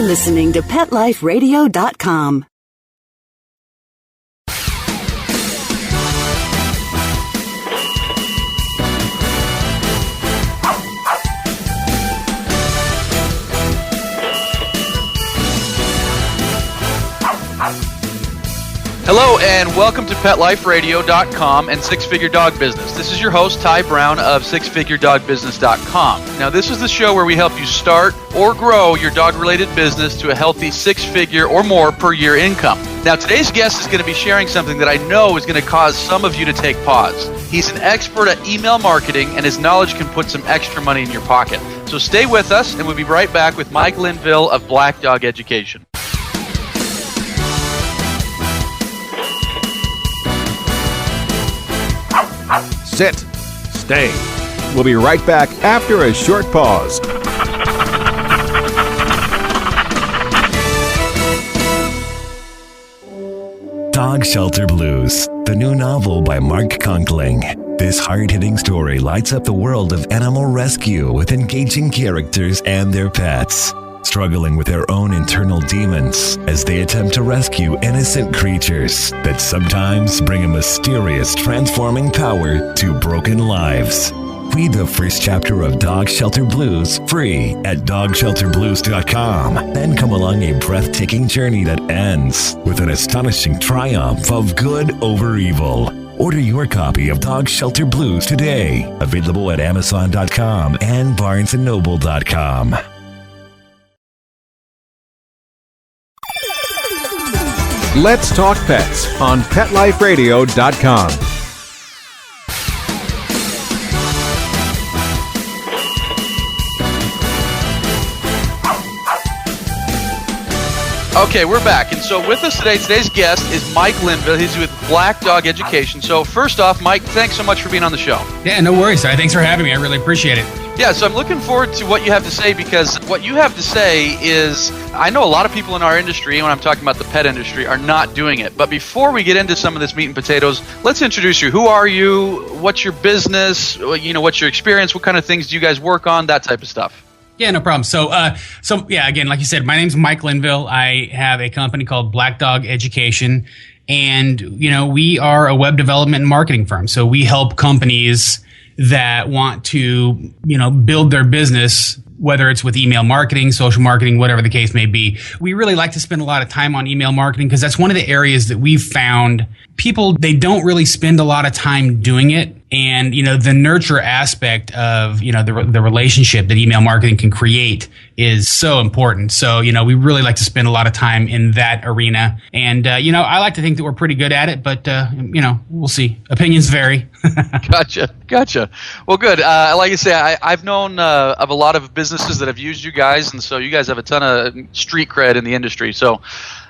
listening to PetLifeRadio.com. Hello and welcome to PetLifeRadio.com and Six Figure Dog Business. This is your host, Ty Brown of SixFigureDogBusiness.com. Now, this is the show where we help you start or grow your dog-related business to a healthy six-figure or more per year income. Now, today's guest is going to be sharing something that I know is going to cause some of you to take pause. He's an expert at email marketing, and his knowledge can put some extra money in your pocket. So stay with us, and we'll be right back with Mike Linville of Black Dog Education. Sit. Stay. We'll be right back after a short pause. Dog Shelter Blues, the new novel by Mark Conkling. This hard-hitting story lights up the world of animal rescue with engaging characters and their pets, struggling with their own internal demons as they attempt to rescue innocent creatures that sometimes bring a mysterious transforming power to broken lives. Read the first chapter of Dog Shelter Blues free at dogshelterblues.com. Then come along a breathtaking journey that ends with an astonishing triumph of good over evil. Order your copy of Dog Shelter Blues today. Available at Amazon.com and BarnesandNoble.com. Let's Talk Pets on PetLifeRadio.com. Okay, we're back. And so with us today, today's guest is Mike Linville. He's with Black Dog Education. So first off, Mike, thanks so much for being on the show. Yeah, no worries. Thanks for having me. I really appreciate it. Yeah, so I'm looking forward to what you have to say, because what you have to say is, I know a lot of people in our industry, when I'm talking about the pet industry, are not doing it. But before we get into some of this meat and potatoes, let's introduce you. Who are you? What's your business? What's your experience? What kind of things do you guys work on? That type of stuff. Yeah, no problem. So yeah, again, like you said, my name's Mike Linville. I have a company called Black Dog Education, and we are a web development and marketing firm. So we help companies that want to build their business, whether it's with email marketing, social marketing, whatever the case may be. We really like to spend a lot of time on email marketing because that's one of the areas that we've found people, they don't really spend a lot of time doing it. And, the nurture aspect of, the relationship that email marketing can create is so important. So, we really like to spend a lot of time in that arena. And, I like to think that we're pretty good at it, but, we'll see. Opinions vary. Gotcha. Well, good. Like I say, I've known of a lot of businesses that have used you guys. And so you guys have a ton of street cred in the industry. So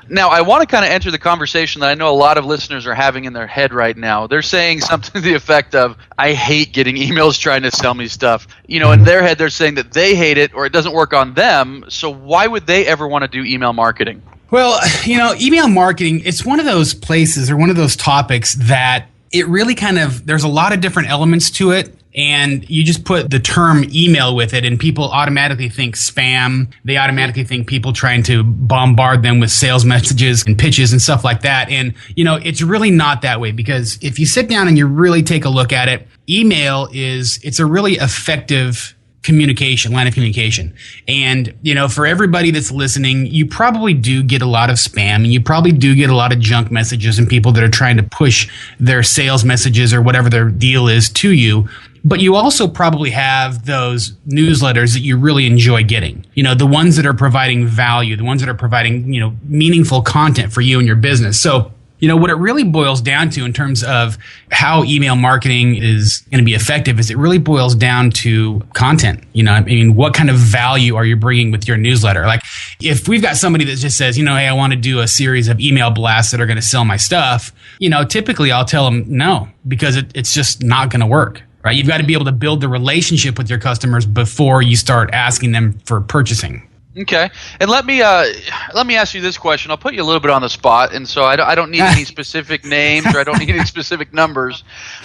now, I want to kind of enter the conversation that I know a lot of listeners are having in their head right now. They're saying something to the effect of, I hate getting emails trying to sell me stuff. In their head, they're saying that they hate it or it doesn't work on them. So why would they ever want to do email marketing? Well, email marketing, it's one of those places or one of those topics that it really there's a lot of different elements to it. And you just put the term email with it and people automatically think spam. They automatically think people trying to bombard them with sales messages and pitches and stuff like that. And, it's really not that way, because if you sit down and you really take a look at it, it's a really effective line of communication. And, for everybody that's listening, you probably do get a lot of spam and you probably do get a lot of junk messages and people that are trying to push their sales messages or whatever their deal is to you. But you also probably have those newsletters that you really enjoy getting. The ones that are providing value, the ones that are providing, meaningful content for you and your business. So, what it really boils down to in terms of how email marketing is going to be effective is it really boils down to content. What kind of value are you bringing with your newsletter? Like, if we've got somebody that just says, hey, I want to do a series of email blasts that are going to sell my stuff, typically I'll tell them no, because it's just not going to work. Right? You've got to be able to build the relationship with your customers before you start asking them for purchasing. Okay, and let me ask you this question. I'll put you a little bit on the spot, and so I don't need any specific names or I don't need any specific numbers,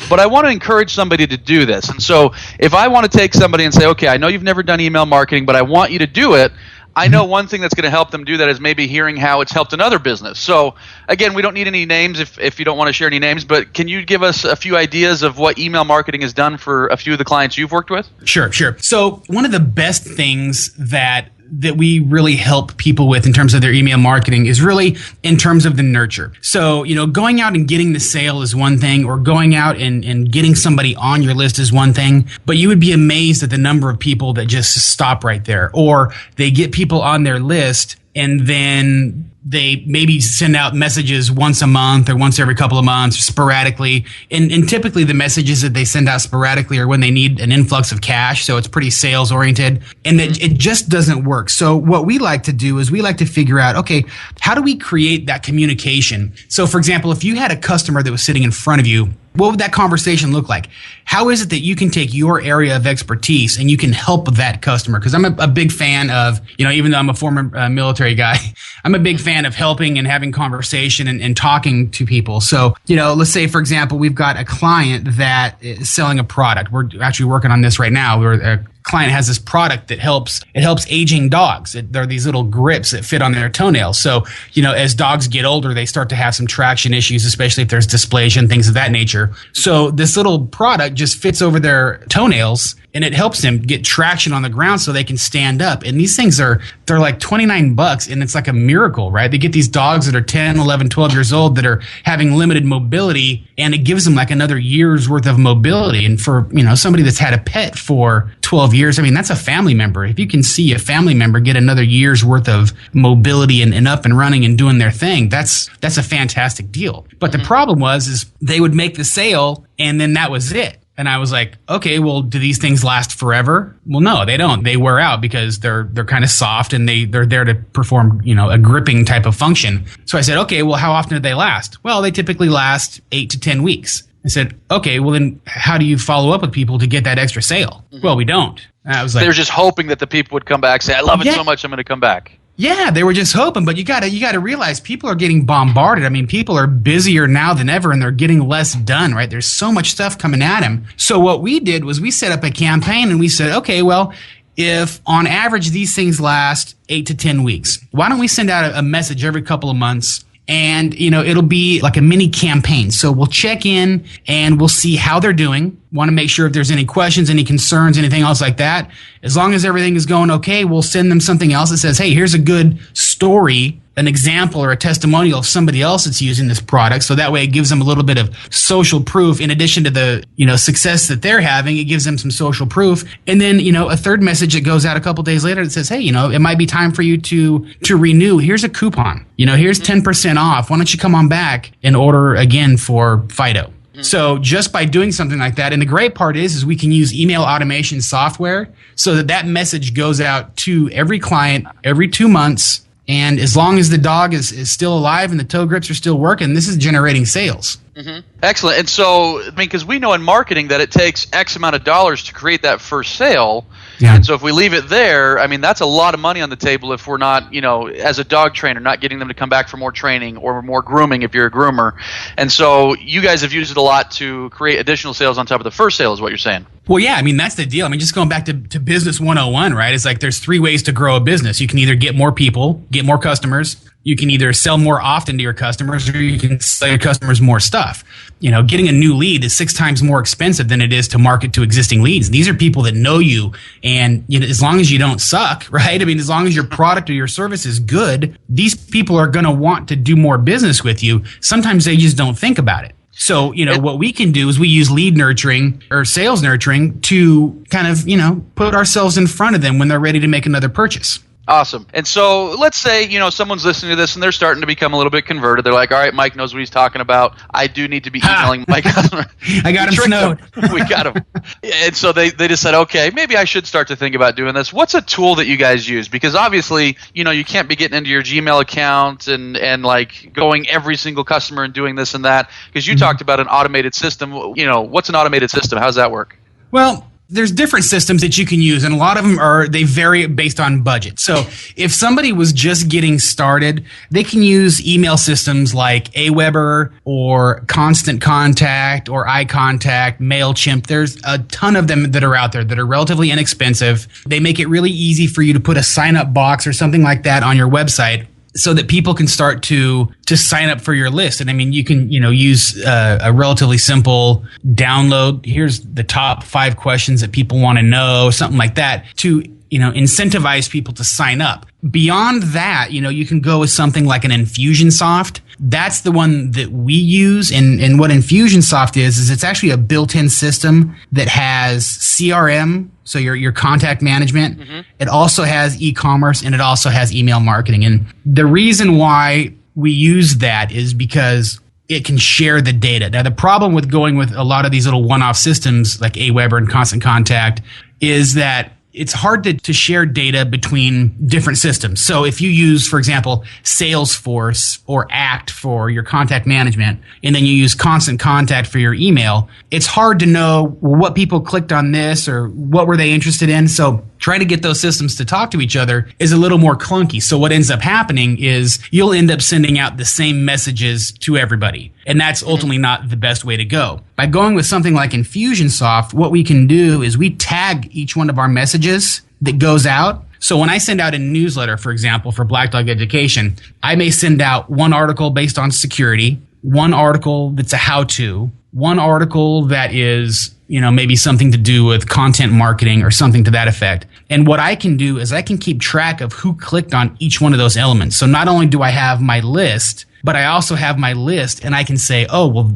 but I want to encourage somebody to do this. And so if I want to take somebody and say, okay, I know you've never done email marketing, but I want you to do it, I know one thing that's going to help them do that is maybe hearing how it's helped another business. So again, we don't need any names if you don't want to share any names, but can you give us a few ideas of what email marketing has done for a few of the clients you've worked with? Sure. So one of the best things that we really help people with in terms of their email marketing is really in terms of the nurture. So, going out and getting the sale is one thing, or going out and getting somebody on your list is one thing, but you would be amazed at the number of people that just stop right there, or they get people on their list and then they maybe send out messages once a month or once every couple of months, sporadically. And typically the messages that they send out sporadically are when they need an influx of cash. So it's pretty sales oriented, and it just doesn't work. So what we like to do is we like to figure out, okay, how do we create that communication? So for example, if you had a customer that was sitting in front of you, what would that conversation look like? How is it that you can take your area of expertise and you can help that customer? Because I'm a big fan of, even though I'm a former military guy, I'm a big fan of helping and having conversation and talking to people. So, let's say, for example, we've got a client that is selling a product. We're actually working on this right now. A client has this product that helps aging dogs. There are these little grips that fit on their toenails. So, as dogs get older, they start to have some traction issues, especially if there's dysplasia and things of that nature. So this little product just fits over their toenails, and it helps them get traction on the ground so they can stand up. And these things they're like $29, and it's like a miracle, right? They get these dogs that are 10, 11, 12 years old that are having limited mobility, and it gives them like another year's worth of mobility. And for, somebody that's had a pet for 12 years, I mean, that's a family member. If you can see a family member get another year's worth of mobility and up and running and doing their thing, that's a fantastic deal. But the problem is they would make the sale and then that was it. And I was like, okay, well, do these things last forever? Well, no, they don't. They wear out because they're kind of soft and they're there to perform, a gripping type of function. So I said, okay, well, how often do they last? Well, they typically last 8 to 10 weeks. I said, okay, well then how do you follow up with people to get that extra sale? Well, we don't. And I was like, they're just hoping that the people would come back, say, I love it so much, I'm going to come back. Yeah, they were just hoping, but you gotta realize people are getting bombarded. I mean, people are busier now than ever, and they're getting less done, right? There's so much stuff coming at them. So what we did was we set up a campaign, and we said, okay, well, if on average these things last 8 to 10 weeks, why don't we send out a message every couple of months? And, it'll be like a mini campaign. So we'll check in and we'll see how they're doing. Want to make sure if there's any questions, any concerns, anything else like that. As long as everything is going okay, we'll send them something else that says, hey, here's a good story, an example or a testimonial of somebody else that's using this product. So that way it gives them a little bit of social proof in addition to the, success that they're having. It gives them some social proof. And then, a third message that goes out a couple days later that says, hey, it might be time for you to renew. Here's a coupon. Here's 10% off. Why don't you come on back and order again for Fido? So just by doing something like that, and the great part is we can use email automation software so that message goes out to every client every 2 months. And as long as the dog is still alive and the toe grips are still working, this is generating sales. Mm-hmm. Excellent. And so, because we know in marketing that it takes X amount of dollars to create that first sale. Yeah. And so if we leave it there, that's a lot of money on the table if we're not, as a dog trainer, not getting them to come back for more training or more grooming if you're a groomer. And so you guys have used it a lot to create additional sales on top of the first sale is what you're saying. Well, yeah, that's the deal. Just going back to business 101, right? It's like there's 3 ways to grow a business. You can either get more people, get more customers. You can either sell more often to your customers or you can sell your customers more stuff. Getting a new lead is 6 times more expensive than it is to market to existing leads. These are people that know you. And as long as you don't suck, right? As long as your product or your service is good, these people are going to want to do more business with you. Sometimes they just don't think about it. So, what we can do is we use lead nurturing or sales nurturing to kind of, put ourselves in front of them when they're ready to make another purchase. Awesome. And so let's say, someone's listening to this and they're starting to become a little bit converted. They're like, all right, Mike knows what he's talking about. I do need to be emailing my customer. I got him snowed. We got him. And so they just said, okay, maybe I should start to think about doing this. What's a tool that you guys use? Because obviously, you can't be getting into your Gmail account and like going every single customer and doing this and that. Because you talked about an automated system. What's an automated system? How does that work? Well, there's different systems that you can use, and a lot of them they vary based on budget. So if somebody was just getting started, they can use email systems like Aweber or Constant Contact or iContact, MailChimp. There's a ton of them that are out there that are relatively inexpensive. They make it really easy for you to put a sign up box or something like that on your website, so that people can start to sign up for your list. And I mean, you can, use a relatively simple download. Here's the top 5 questions that people want to know, something like that, to, incentivize people to sign up. Beyond that, you can go with something like an Infusionsoft. That's the one that we use. And what Infusionsoft is it's actually a built-in system that has CRM, so your contact management. Mm-hmm. It also has e-commerce, and it also has email marketing. And the reason why we use that is because it can share the data. Now, the problem with going with a lot of these little one-off systems like Aweber and Constant Contact is that it's hard to share data between different systems. So if you use, for example, Salesforce or Act for your contact management, and then you use Constant Contact for your email, it's hard to know what people clicked on this or what were they interested in. So trying to get those systems to talk to each other is a little more clunky. So what ends up happening is you'll end up sending out the same messages to everybody. And that's ultimately not the best way to go. By going with something like Infusionsoft, what we can do is we tag each one of our messages that goes out. So when I send out a newsletter, for example, for Black Dog Education, I may send out one article based on security, one article that's a how-to, one article that is, maybe something to do with content marketing or something to that effect. And what I can do is I can keep track of who clicked on each one of those elements. So not only do I have my list, but I also have my list, and I can say, oh, well,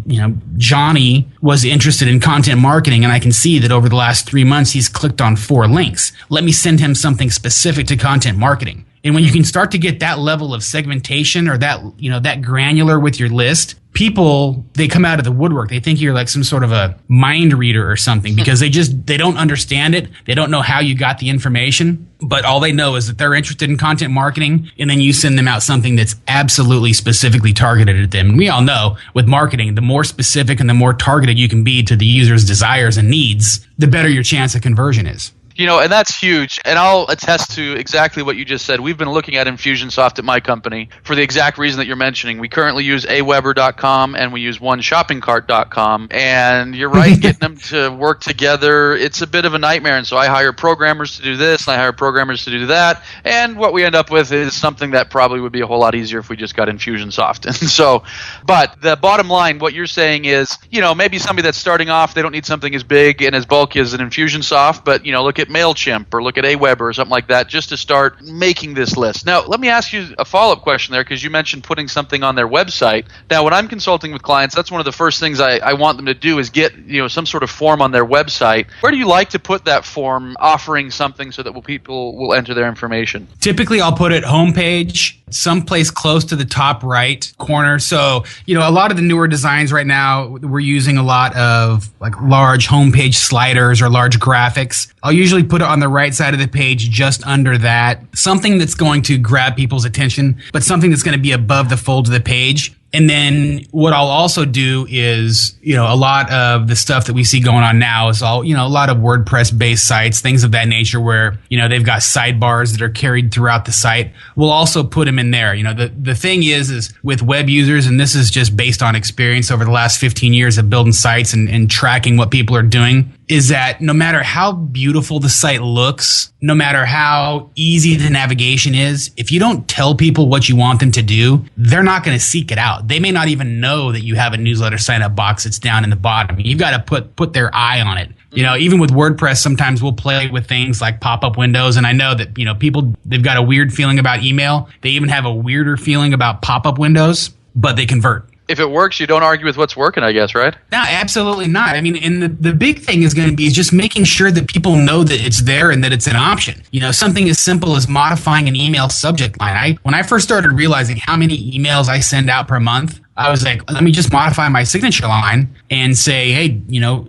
Johnny was interested in content marketing, and I can see that over the last 3 months, he's clicked on 4 links. Let me send him something specific to content marketing. And when you can start to get that level of segmentation or that, that granular with your list, people, they come out of the woodwork. They think you're like some sort of a mind reader or something because they don't understand it. They don't know how you got the information, but all they know is that they're interested in content marketing, and then you send them out something that's absolutely specifically targeted at them. And we all know with marketing, the more specific and the more targeted you can be to the user's desires and needs, the better your chance of conversion is. And that's huge. And I'll attest to exactly what you just said. We've been looking at Infusionsoft at my company for the exact reason that you're mentioning. We currently use Aweber.com and we use OneShoppingCart.com. And you're right, getting them to work together, it's a bit of a nightmare. And so I hire programmers to do this, and I hire programmers to do that. And what we end up with is something that probably would be a whole lot easier if we just got Infusionsoft. And so, but the bottom line, what you're saying is, maybe somebody that's starting off, they don't need something as big and as bulky as an Infusionsoft, but, look at MailChimp or look at Aweber or something like that just to start making this list. Now, let me ask you a follow-up question there, because you mentioned putting something on their website. Now, when I'm consulting with clients, that's one of the first things I want them to do is get some sort of form on their website. Where do you like to put that form offering something so that people will enter their information? Typically, I'll put it homepage, someplace close to the top right corner. So, a lot of the newer designs right now, we're using a lot of like large homepage sliders or large graphics. I'll usually put it on the right side of the page, just under that. Something that's going to grab people's attention, but something that's going to be above the fold of the page. And then what I'll also do is, a lot of the stuff that we see going on now is all, a lot of WordPress-based sites, things of that nature where, they've got sidebars that are carried throughout the site. We'll also put them in there. The thing is with web users, and this is just based on experience over the last 15 years of building sites and tracking what people are doing, is that no matter how beautiful the site looks, no matter how easy the navigation is, if you don't tell people what you want them to do, they're not going to seek it out. They may not even know that you have a newsletter sign-up box that's down in the bottom. You've got to put their eye on it. Even with WordPress, sometimes we'll play with things like pop-up windows. And I know that, people, they've got a weird feeling about email. They even have a weirder feeling about pop-up windows, but they convert. If it works, you don't argue with what's working, I guess, right? No, absolutely not. I mean, and the big thing is going to be just making sure that people know that it's there and that it's an option. Something as simple as modifying an email subject line. When I first started realizing how many emails I send out per month, I was like, let me just modify my signature line and say, hey,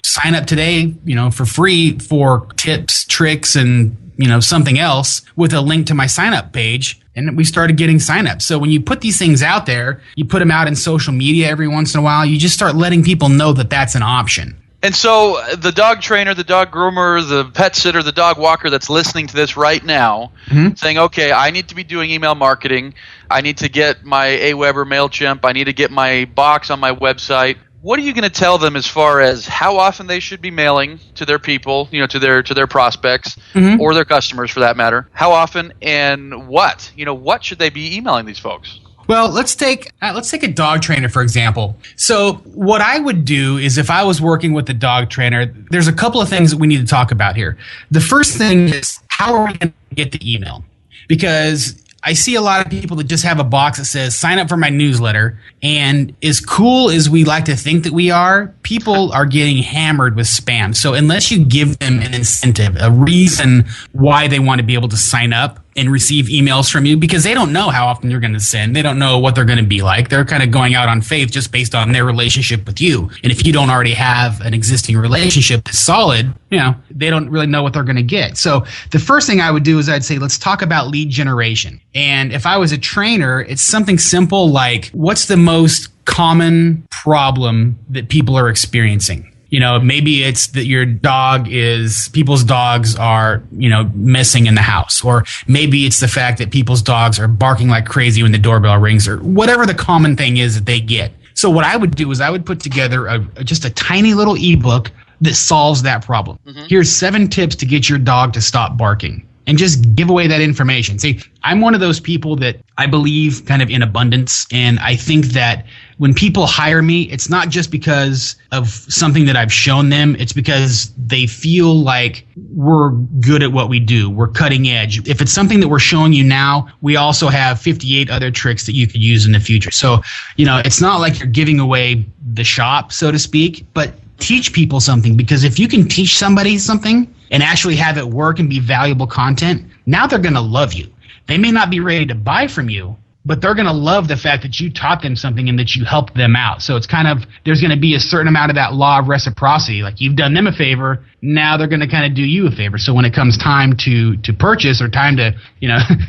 sign up today, for free for tips, tricks, and, something else with a link to my sign up page. And we started getting signups. So when you put these things out there, you put them out in social media every once in a while, you just start letting people know that that's an option. And so the dog trainer, the dog groomer, the pet sitter, the dog walker that's listening to this right now, saying, okay, I need to be doing email marketing. I need to get my Aweber, MailChimp. I need to get my box on my website. What are you going to tell them as far as how often they should be mailing to their people, to their prospects or their customers for that matter? How often and what? What should they be emailing these folks? Well, let's take a dog trainer, for example. So what I would do is if I was working with a dog trainer, there's a couple of things that we need to talk about here. The first thing is, how are we going to get the email? Because I see a lot of people that just have a box that says, sign up for my newsletter. And as cool as we like to think that we are, people are getting hammered with spam. So unless you give them an incentive, a reason why they want to be able to sign up and receive emails from you, because they don't know how often you're going to send. They don't know what they're going to be like. They're kind of going out on faith just based on their relationship with you. And if you don't already have an existing relationship that's solid, they don't really know what they're going to get. So the first thing I would do is I'd say, let's talk about lead generation. And if I was a trainer, it's something simple like, what's the most common problem that people are experiencing? Maybe it's that people's dogs are, missing in the house, or maybe it's the fact that people's dogs are barking like crazy when the doorbell rings, or whatever the common thing is that they get. So what I would do is I would put together just a tiny little ebook that solves that problem. Here's 7 tips to get your dog to stop barking. And just give away that information. See, I'm one of those people that I believe kind of in abundance. And I think that when people hire me, it's not just because of something that I've shown them. It's because they feel like we're good at what we do. We're cutting edge. If it's something that we're showing you now, we also have 58 other tricks that you could use in the future. So, it's not like you're giving away the shop, so to speak, but teach people something. Because if you can teach somebody something and actually have it work and be valuable content, now they're going to love you. They may not be ready to buy from you, but they're going to love the fact that you taught them something and that you helped them out. So it's kind of, there's going to be a certain amount of that law of reciprocity. Like, you've done them a favor, now they're going to kind of do you a favor. So when it comes time to purchase, or time to,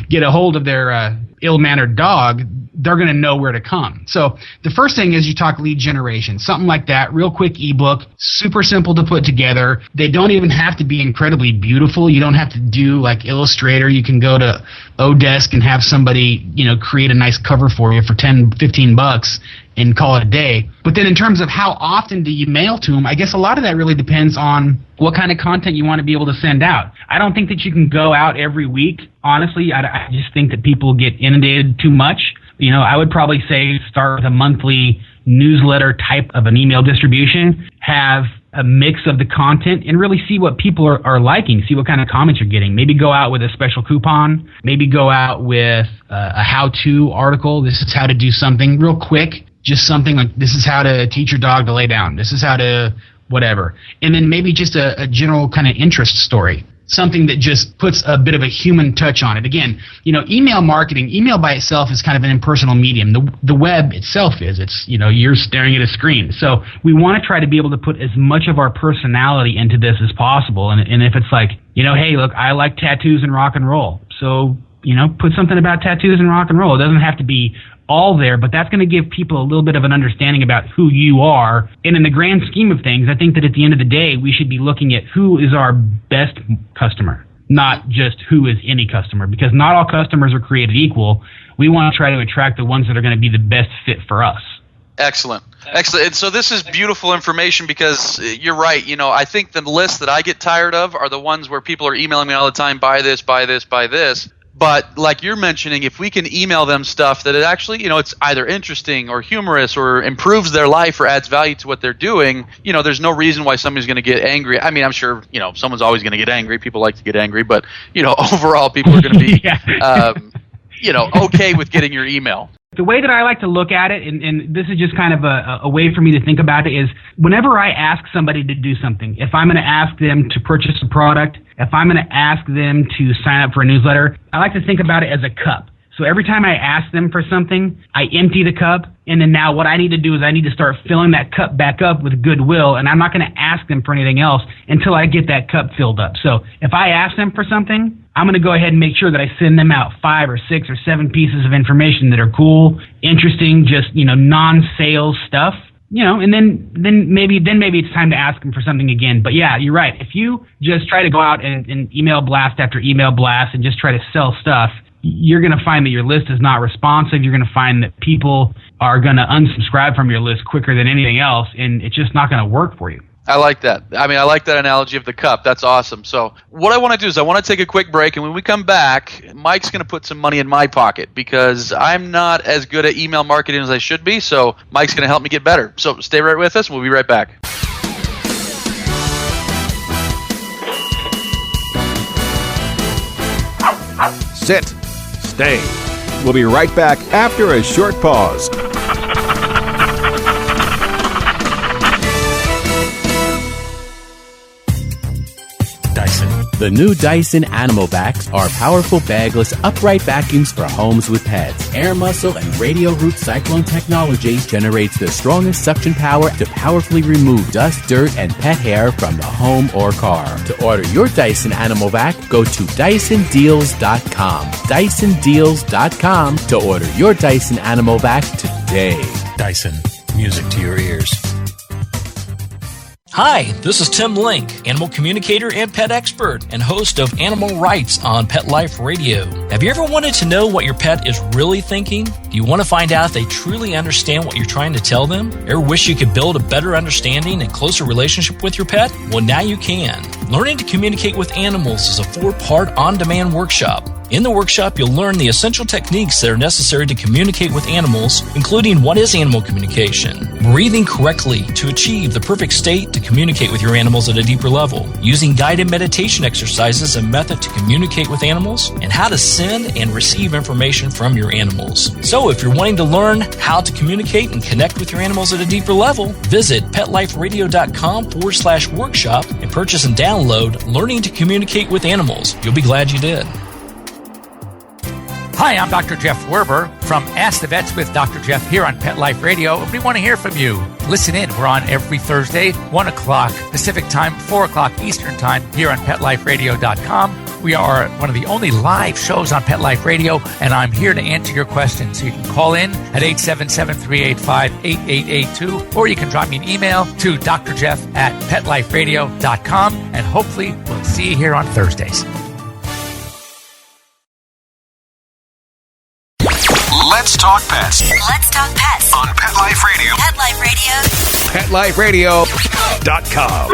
get a hold of their ill-mannered dog, they're going to know where to come. So the first thing is you talk lead generation, something like that, real quick ebook, super simple to put together. They don't even have to be incredibly beautiful. You don't have to do like Illustrator. You can go to Odesk and have somebody, create a nice cover for you for $10-15 and call it a day. But then in terms of how often do you mail to them, I guess a lot of that really depends on what kind of content you want to be able to send out. I don't think that you can go out every week. Honestly, I just think that people get inundated too much. I would probably say start with a monthly newsletter type of an email distribution, have a mix of the content, and really see what people are liking, see what kind of comments you're getting. Maybe go out with a special coupon, maybe go out with a how-to article. This is how to do something real quick, just something like, this is how to teach your dog to lay down. This is how to whatever. And then maybe just a general kind of interest story. Something that just puts a bit of a human touch on it. Again, email marketing, email by itself is kind of an impersonal medium. The web itself is. It's, you're staring at a screen. So we want to try to be able to put as much of our personality into this as possible. And if it's like, hey, look, I like tattoos and rock and roll. So, put something about tattoos and rock and roll. It doesn't have to be all there, but that's going to give people a little bit of an understanding about who you are. And in the grand scheme of things, I think that at the end of the day, we should be looking at who is our best customer, not just who is any customer, because not all customers are created equal. We want to try to attract the ones that are going to be the best fit for us. Excellent. And so this is beautiful information, because you're right. I think the lists that I get tired of are the ones where people are emailing me all the time, buy this, buy this, buy this. But like you're mentioning, if we can email them stuff that it actually, it's either interesting or humorous or improves their life or adds value to what they're doing, there's no reason why somebody's going to get angry. I mean, I'm sure, someone's always going to get angry. People like to get angry, but, overall people are going to be, okay with getting your email. The way that I like to look at it, and this is just kind of a way for me to think about it, is whenever I ask somebody to do something, if I'm going to ask them to purchase a product, if I'm going to ask them to sign up for a newsletter, I like to think about it as a cup. So every time I ask them for something, I empty the cup, and then now what I need to do is I need to start filling that cup back up with goodwill, and I'm not going to ask them for anything else until I get that cup filled up. So if I ask them for something, I'm going to go ahead and make sure that I send them out 5 or 6 or 7 pieces of information that are cool, interesting, just, non-sales stuff. and then maybe it's time to ask them for something again. But yeah, you're right. If you just try to go out and email blast after email blast and just try to sell stuff, you're going to find that your list is not responsive. You're going to find that people are going to unsubscribe from your list quicker than anything else, and it's just not going to work for you. I like that. I like that analogy of the cup. That's awesome. So what I want to do is I want to take a quick break, and when we come back, Mike's going to put some money in my pocket because I'm not as good at email marketing as I should be, so Mike's going to help me get better. So stay right with us. We'll be right back. Sit. Stay. We'll be right back after a short pause. The new Dyson Animal Vacs are powerful bagless upright vacuums for homes with pets. Air Muscle and Radio Root Cyclone technology generates the strongest suction power to powerfully remove dust, dirt, and pet hair from the home or car. To order your Dyson Animal Vac, go to DysonDeals.com. DysonDeals.com to order your Dyson Animal Vac today. Dyson, music to your ears. Hi, this is Tim Link, animal communicator and pet expert and host of Animal Rights on Pet Life Radio. Have you ever wanted to know what your pet is really thinking? Do you want to find out if they truly understand what you're trying to tell them? Or wish you could build a better understanding and closer relationship with your pet? Well, now you can. Learning to Communicate with Animals is a 4-part on-demand workshop. In the workshop, you'll learn the essential techniques that are necessary to communicate with animals, including what is animal communication, breathing correctly to achieve the perfect state to communicate with your animals at a deeper level, using guided meditation exercises and method to communicate with animals, and how to send and receive information from your animals. So if you're wanting to learn how to communicate and connect with your animals at a deeper level, visit PetLifeRadio.com/workshop and purchase and download Learning to Communicate with Animals. You'll be glad you did. Hi, I'm Dr. Jeff Werber from Ask the Vets with Dr. Jeff here on Pet Life Radio. We want to hear from you. Listen in. We're on every Thursday, 1 o'clock Pacific time, 4 o'clock Eastern time here on PetLifeRadio.com. We are one of the only live shows on Pet Life Radio, and I'm here to answer your questions. So you can call in at 877-385-8882, or you can drop me an email to drjeff@PetLifeRadio.com, and hopefully we'll see you here on Thursdays. Let's talk pets. Let's talk pets On Pet Life Radio. Pet Life Radio. PetLifeRadio.com.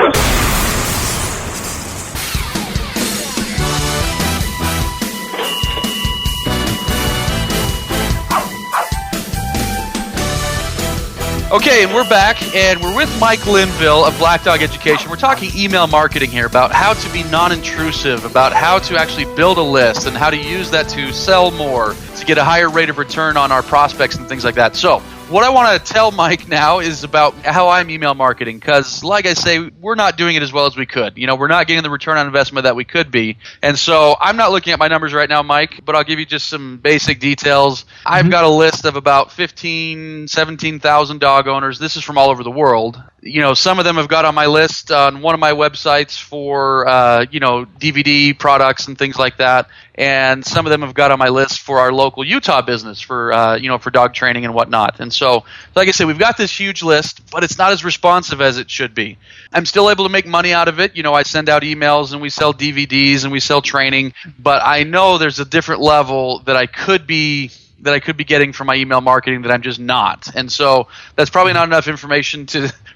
Okay, and we're back, and we're with Mike Linville of Black Dog Education. We're talking email marketing here about how to be non-intrusive, about how to actually build a list, and how to use that to sell more, to get a higher rate of return on our prospects and things like that. So what I want to tell Mike now is about how I'm email marketing, because like I say, we're not doing it as well as we could. We're not getting the return on investment that we could be. And so I'm not looking at my numbers right now, Mike, but I'll give you just some basic details. I've got a list of about 17,000 dog owners. This is from all over the world. Some of them have got on my list on one of my websites for, DVD products and things like that. And some of them have got on my list for our local Utah business for dog training and whatnot. And so, like I said, we've got this huge list, but it's not as responsive as it should be. I'm still able to make money out of it. I send out emails and we sell DVDs and we sell training, but I know there's a different level that I could be getting from my email marketing that I'm just not. And so that's probably not enough information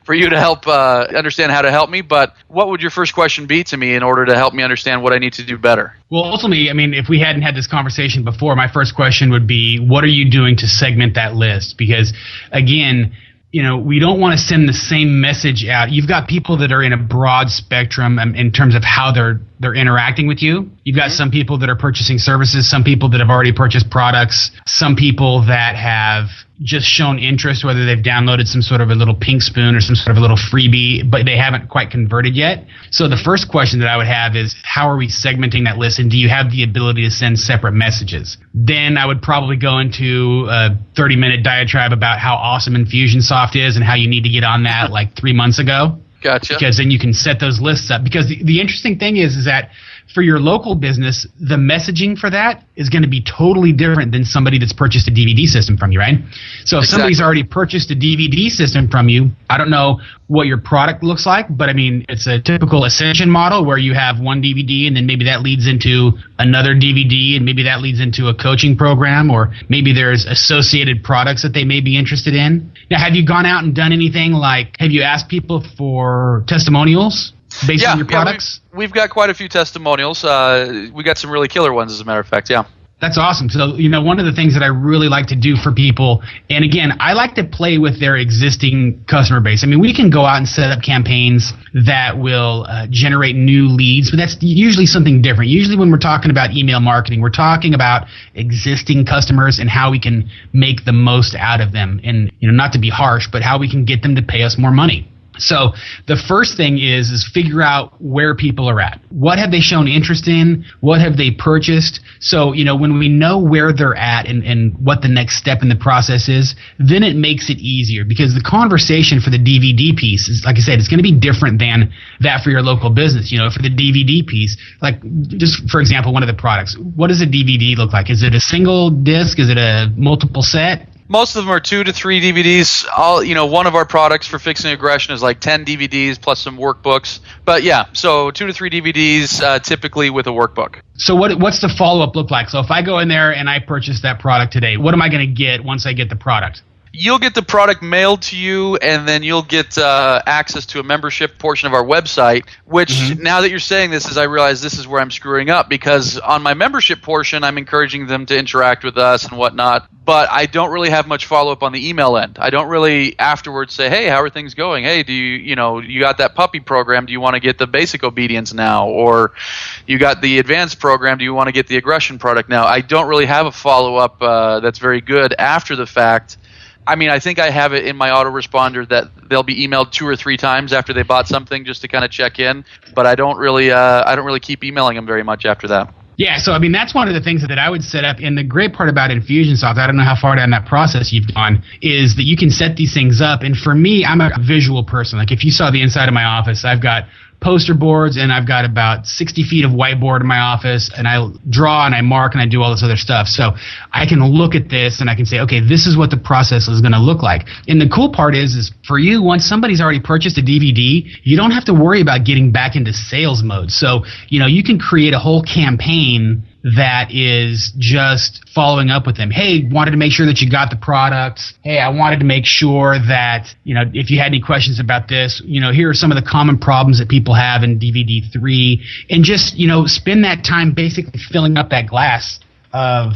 for you to help understand how to help me. But what would your first question be to me in order to help me understand what I need to do better? Well, ultimately, if we hadn't had this conversation before, my first question would be, what are you doing to segment that list? Because, again, we don't want to send the same message out. You've got people that are in a broad spectrum in terms of how they're interacting with you. You've got some people that are purchasing services, some people that have already purchased products, some people that have just shown interest, whether they've downloaded some sort of a little pink spoon or some sort of a little freebie, but they haven't quite converted yet. So the first question that I would have is, how are we segmenting that list, and do you have the ability to send separate messages? Then I would probably go into a 30-minute diatribe about how awesome Infusionsoft is and how you need to get on that like 3 months ago. Gotcha. Because then you can set those lists up. Because the interesting thing is that for your local business, the messaging for that is going to be totally different than somebody that's purchased a DVD system from you, right? So if somebody's already purchased a DVD system from you, I don't know what your product looks like, but I mean, it's a typical Ascension model where you have one DVD and then maybe that leads into another DVD and maybe that leads into a coaching program, or maybe there's associated products that they may be interested in. Now, have you gone out and done anything like, have you asked people for testimonials based on your products? We've got quite a few testimonials. We got some really killer ones, as a matter of fact, yeah. That's awesome. So, one of the things that I really like to do for people, and again, I like to play with their existing customer base. I mean, we can go out and set up campaigns that will generate new leads, but that's usually something different. Usually when we're talking about email marketing, we're talking about existing customers and how we can make the most out of them. And, not to be harsh, but how we can get them to pay us more money. So the first thing is figure out where people are at. What have they shown interest in? What have they purchased? So, when we know where they're at and what the next step in the process is, then it makes it easier, because the conversation for the DVD piece is, like I said, it's going to be different than that for your local business. For the DVD piece, like just for example, one of the products, what does a DVD look like? Is it a single disc? Is it a multiple set? Most of them are 2 to 3 DVDs. One of our products for Fixing Aggression is like 10 DVDs plus some workbooks. But yeah, so 2 to 3 DVDs typically with a workbook. So what's the follow-up look like? So if I go in there and I purchase that product today, what am I going to get once I get the product? You'll get the product mailed to you, and then you'll get access to a membership portion of our website, which now that you're saying this, I realize this is where I'm screwing up, because on my membership portion, I'm encouraging them to interact with us and whatnot, but I don't really have much follow-up on the email end. I don't really afterwards say, hey, how are things going? Hey, do you got that puppy program? Do you want to get the basic obedience now? Or you got the advanced program? Do you want to get the aggression product now? I don't really have a follow-up that's very good after the fact. I mean, I think I have it in my autoresponder that they'll be emailed 2 or 3 times after they bought something just to kind of check in, but I don't really keep emailing them very much after that. Yeah, so I mean, that's one of the things that I would set up. And the great part about Infusionsoft, I don't know how far down that process you've gone, is that you can set these things up. And for me, I'm a visual person. Like if you saw the inside of my office, I've got poster boards and I've got about 60 feet of whiteboard in my office, and I draw and I mark and I do all this other stuff. So I can look at this and I can say, okay, this is what the process is going to look like. And the cool part is for you, once somebody's already purchased a DVD, you don't have to worry about getting back into sales mode. So, you can create a whole campaign that is just following up with them. Hey, wanted to make sure that you got the product. Hey, I wanted to make sure that, if you had any questions about this, here are some of the common problems that people have in DVD 3. And just, spend that time basically filling up that glass of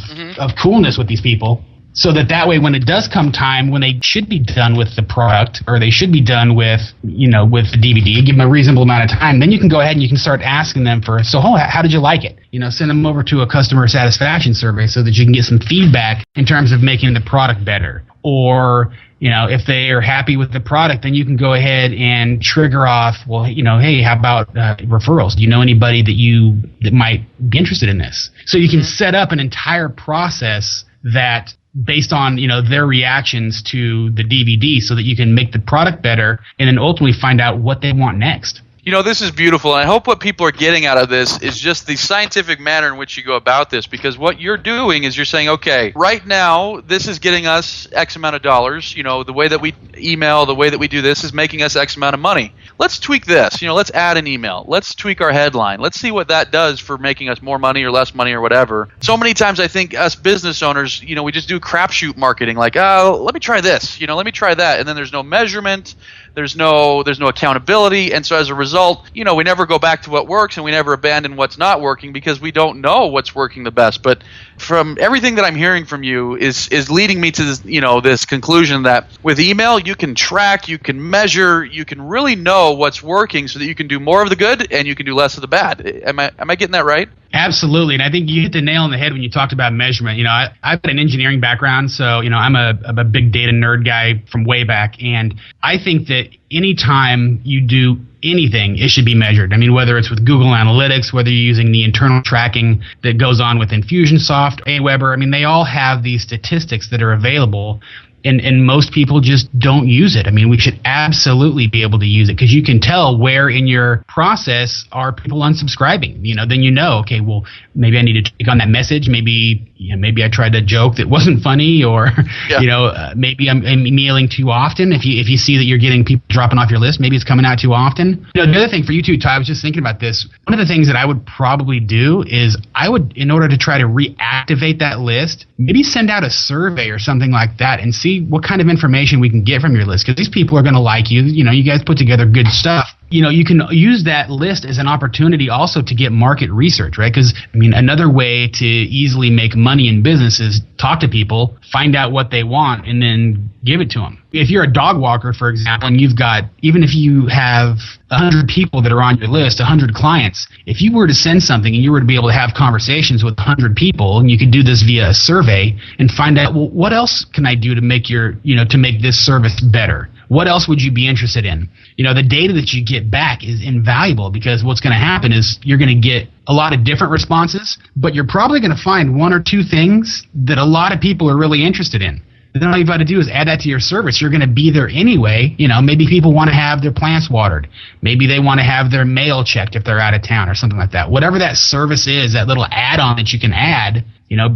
coolness with these people. So that way, when it does come time, when they should be done with the product, or they should be done with, with the DVD, give them a reasonable amount of time, then you can go ahead and you can start asking them how did you like it? Send them over to a customer satisfaction survey so that you can get some feedback in terms of making the product better. Or, if they are happy with the product, then you can go ahead and trigger off, hey, how about referrals? Do you know anybody that might be interested in this? So you can set up an entire process that based on their reactions to the DVD, so that you can make the product better and then ultimately find out what they want next. This is beautiful, and I hope what people are getting out of this is just the scientific manner in which you go about this, because what you're doing is you're saying, okay, right now, this is getting us X amount of dollars. The way that we email, the way that we do this is making us X amount of money. Let's tweak this. Let's add an email. Let's tweak our headline. Let's see what that does for making us more money or less money or whatever. So many times I think us business owners, we just do crapshoot marketing, like, oh, let me try this, let me try that, and then there's no measurement. There's no accountability, and so as a result, we never go back to what works, and we never abandon what's not working because we don't know what's working the best. But from everything that I'm hearing from you is leading me to this, this conclusion that with email you can track, you can measure, you can really know what's working, so that you can do more of the good and you can do less of the bad. Am I getting that right? Absolutely, and I think you hit the nail on the head when you talked about measurement. I've got an engineering background, so I'm a big data nerd guy from way back, and I think that anytime you do anything, it should be measured. I mean, whether it's with Google Analytics, whether you're using the internal tracking that goes on with Infusionsoft, Aweber, I mean, they all have these statistics that are available. And most people just don't use it. I mean, we should absolutely be able to use it, because you can tell where in your process are people unsubscribing. Then okay, well, maybe I need to take on that message. Maybe I tried a joke that wasn't funny, or maybe I'm emailing too often. If you see that you're getting people dropping off your list, maybe it's coming out too often. The other thing for you too, Ty, I was just thinking about this. One of the things that I would probably do is in order to try to reactivate that list, maybe send out a survey or something like that and see what kind of information we can get from your list, because these people are going to like you. You guys put together good stuff. You can use that list as an opportunity also to get market research, right? Because, another way to easily make money in business is talk to people, find out what they want, and then give it to them. If you're a dog walker, for example, and even if you have 100 people that are on your list, 100 clients, if you were to send something and you were to be able to have conversations with 100 people, and you could do this via a survey and find out, well, what else can I do to make to make this service better? What else would you be interested in? The data that you get back is invaluable, because what's going to happen is you're going to get a lot of different responses, but you're probably going to find one or two things that a lot of people are really interested in. Then all you've got to do is add that to your service. You're going to be there anyway. Maybe people want to have their plants watered. Maybe they want to have their mail checked if they're out of town or something like that. Whatever that service is, that little add-on that you can add,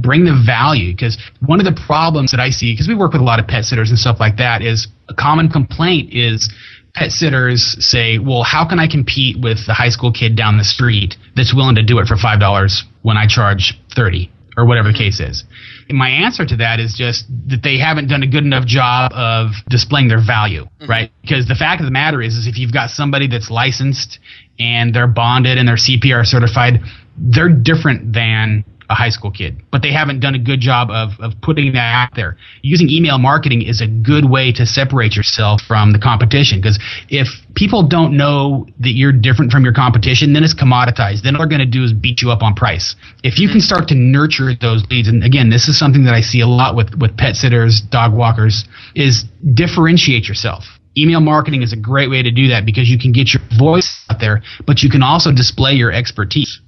bring the value. Because one of the problems that I see, because we work with a lot of pet sitters and stuff like that, is a common complaint is pet sitters say, well, how can I compete with the high school kid down the street that's willing to do it for $5 when I charge $30 or whatever the case is? And my answer to that is just that they haven't done a good enough job of displaying their value, right? Because the fact of the matter is if you've got somebody that's licensed and they're bonded and they're CPR certified, they're different than a high school kid, but they haven't done a good job of putting that out there. Using email marketing is a good way to separate yourself from the competition, because if people don't know that you're different from your competition, then it's commoditized. Then what they're going to do is beat you up on price. If you can start to nurture those leads, and again, this is something that I see a lot with pet sitters, dog walkers, is differentiate yourself. Email marketing is a great way to do that, because you can get your voice out there, but you can also display your expertise.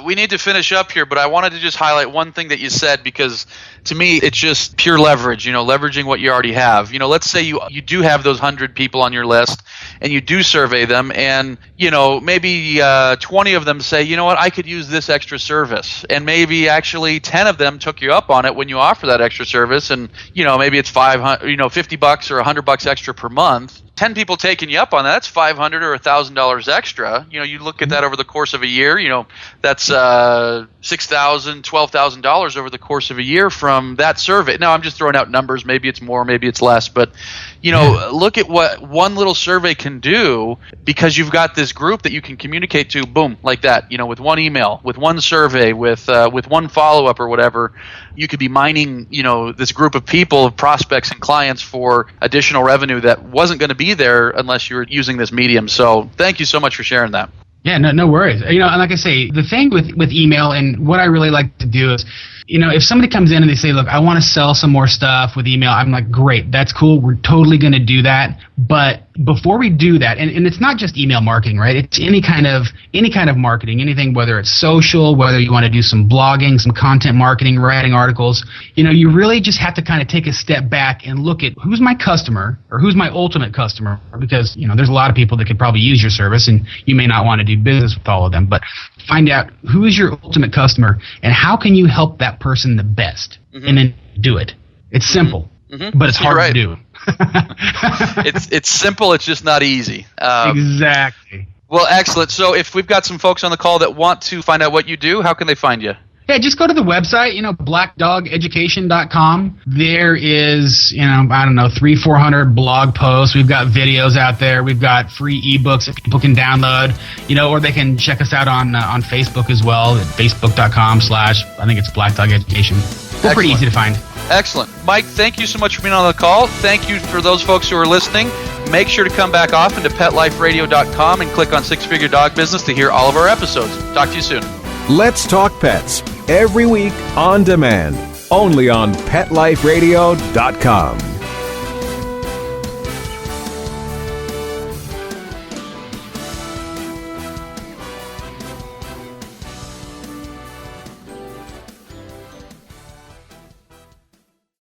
We need to finish up here, but I wanted to just highlight one thing that you said, because to me, it's just pure leverage, leveraging what you already have. Let's say you do have those 100 people on your list and you do survey them, and, maybe 20 of them say, you know what, I could use this extra service. And maybe actually 10 of them took you up on it when you offer that extra service. And, maybe it's $50 or $100 extra per month. 10 people taking you up on that, that's $500 or $1,000 extra. You look at that over the course of a year, that's $6,000, $12,000 over the course of a year from that survey. Now, I'm just throwing out numbers. Maybe it's more, maybe it's less. But, look at what one little survey can do, because you've got this group that you can communicate to, boom, like that, with one email, with one survey, with one follow-up or whatever. You could be mining, this group of people, prospects and clients, for additional revenue that wasn't going to be there unless you were using this medium. So thank you so much for sharing that. Yeah, no worries. And like I say, the thing with email, and what I really like to do is, if somebody comes in and they say, look, I want to sell some more stuff with email, I'm like, great, that's cool. We're totally going to do that. But before we do that, and it's not just email marketing, right? It's any kind of marketing, anything, whether it's social, whether you want to do some blogging, some content marketing, writing articles, you really just have to kind of take a step back and look at who's my customer, or who's my ultimate customer, because, there's a lot of people that could probably use your service and you may not want to do business with all of them, but find out who is your ultimate customer and how can you help that person the best, and then do it. It's simple, but it's hard to do. It's simple, it's just not easy. Exactly. Well, excellent. So if we've got some folks on the call that want to find out what you do, how can they find you? Yeah, just go to the website, blackdogeducation.com. There is, 300-400 blog posts. We've got videos out there. We've got free ebooks that people can download, or they can check us out on Facebook as well at facebook.com/ I think it's Black Dog Education. We're pretty easy to find. Excellent. Mike, thank you so much for being on the call. Thank you for those folks who are listening. Make sure to come back often to PetLifeRadio.com and click on Six Figure Dog Business to hear all of our episodes. Talk to you soon. Let's Talk Pets, every week on demand, only on PetLifeRadio.com.